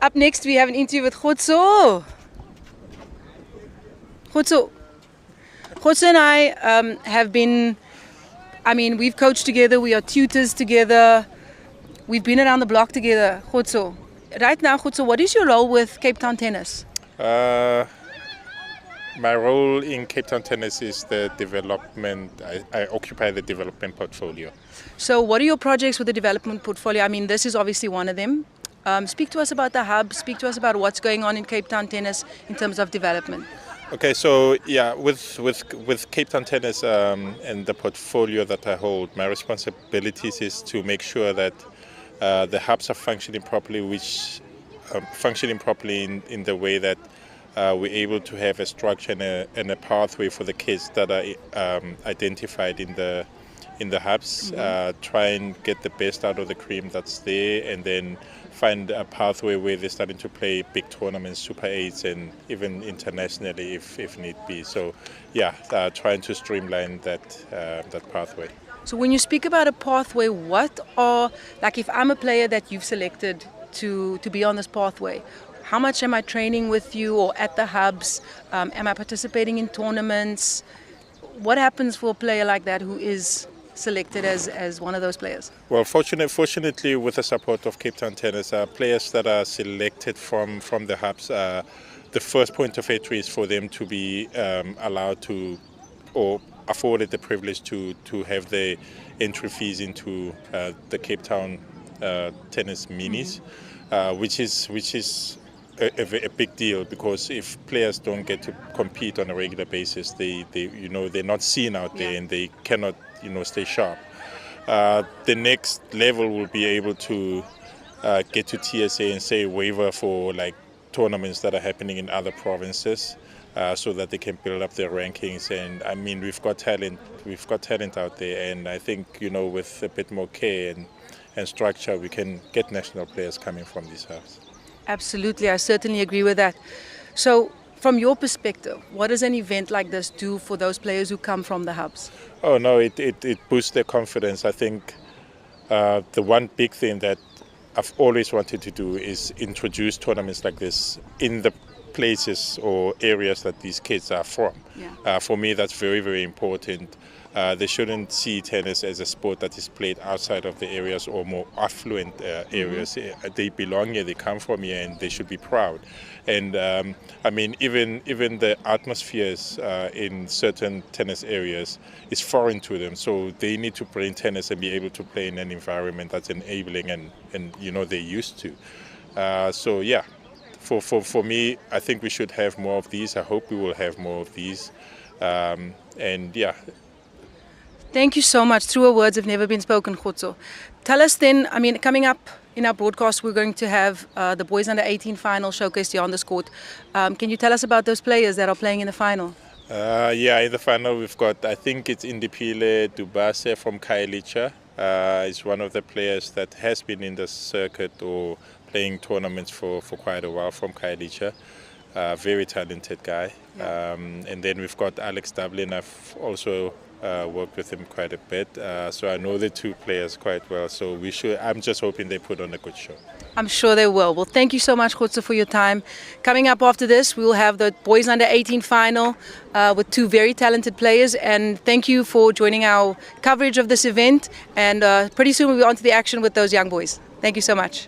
Up next, we have an interview with Kgotso. Kgotso and I have been, we've coached together, we are tutors together, we've been around the block together. Kgotso, right now, Kgotso, what is your role with Cape Town Tennis? My role in Cape Town Tennis is the development. I occupy the development portfolio. So what are your projects with the development portfolio? This is obviously one of them. Speak to us about the hub, speak to us about what's going on in Cape Town Tennis in terms of development. Okay, so yeah, with Cape Town Tennis and the portfolio that I hold, my responsibilities is to make sure that the hubs are functioning properly, in the way that we're able to have a structure and a pathway for the kids that are identified in the hubs. Try and get the best out of the cream that's there, and then find a pathway where they're starting to play big tournaments, Super 8s, and even internationally if need be. So yeah, trying to streamline that pathway. So when you speak about a pathway, what are, like if I'm a player that you've selected to be on this pathway, how much am I training with you or at the hubs? Am I participating in tournaments? What happens for a player like that who is selected as one of those players? Well, fortunately, with the support of Cape Town Tennis, players that are selected from the hubs, the first point of entry is for them to be allowed to, or afforded the privilege to have the entry fees into the Cape Town Tennis Minis, which is a big deal, because if players don't get to compete on a regular basis, they're not seen out there, and they cannot stay sharp. The next level will be able to get to TSA and say waiver for like tournaments that are happening in other provinces, so that they can build up their rankings. And we've got talent out there, and I think with a bit more care and structure, we can get national players coming from these hubs. Absolutely, I certainly agree with that. So from your perspective, what does an event like this do for those players who come from the hubs? Oh no, it boosts their confidence. I think the one big thing that I've always wanted to do is introduce tournaments like this in the places or areas that these kids are from. For me, that's very, very important. They shouldn't see tennis as a sport that is played outside of the areas or more affluent areas. They belong here, they come from here, and they should be proud. And even the atmospheres in certain tennis areas is foreign to them. So they need to play tennis and be able to play in an environment that's enabling and they're used to. So yeah, for me, I think we should have more of these. I hope we will have more of these. And yeah. Thank you so much. Truer words have never been spoken, Kgotso. Tell us then, coming up in our broadcast, we're going to have the boys under 18 final showcased here on this court. Can you tell us about those players that are playing in the final? In the final we've got, I think it's Indipile Dubase from Khayelitsha. Is one of the players that has been in the circuit or playing tournaments for quite a while from Khayelitsha. Very talented guy. And then we've got Alex Dublin. I've also worked with him quite a bit, so I know the two players quite well. So I'm just hoping they put on a good show. I'm sure they will. Well, thank you so much, Kgotso, for your time. Coming up after this, we will have the boys under 18 final with two very talented players. And thank you for joining our coverage of this event. And pretty soon we'll be on to the action with those young boys. Thank you so much.